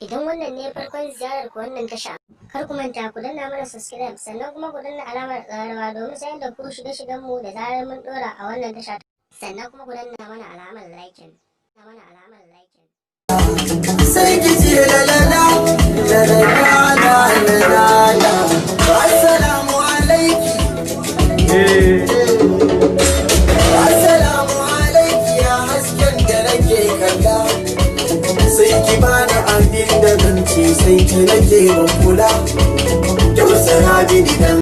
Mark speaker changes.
Speaker 1: Idan wannan ne farkon ziyarar ku wannan tasha, kar ku manta ku danna mana subscribe sannan kuma ku danna alamar ƙararrawa domin sanar da ku shirye-shiryen mu da zarar mun ɗora a wannan tasha. Sannan kuma ku danna mana alamar like.
Speaker 2: Sai ki ce lalala lalala lalala assalamu alaiki assalamu alaiki ya hasken da nake kalla sai ki bani abin da zan ce sai ki nake ban kula ki wasara bini dan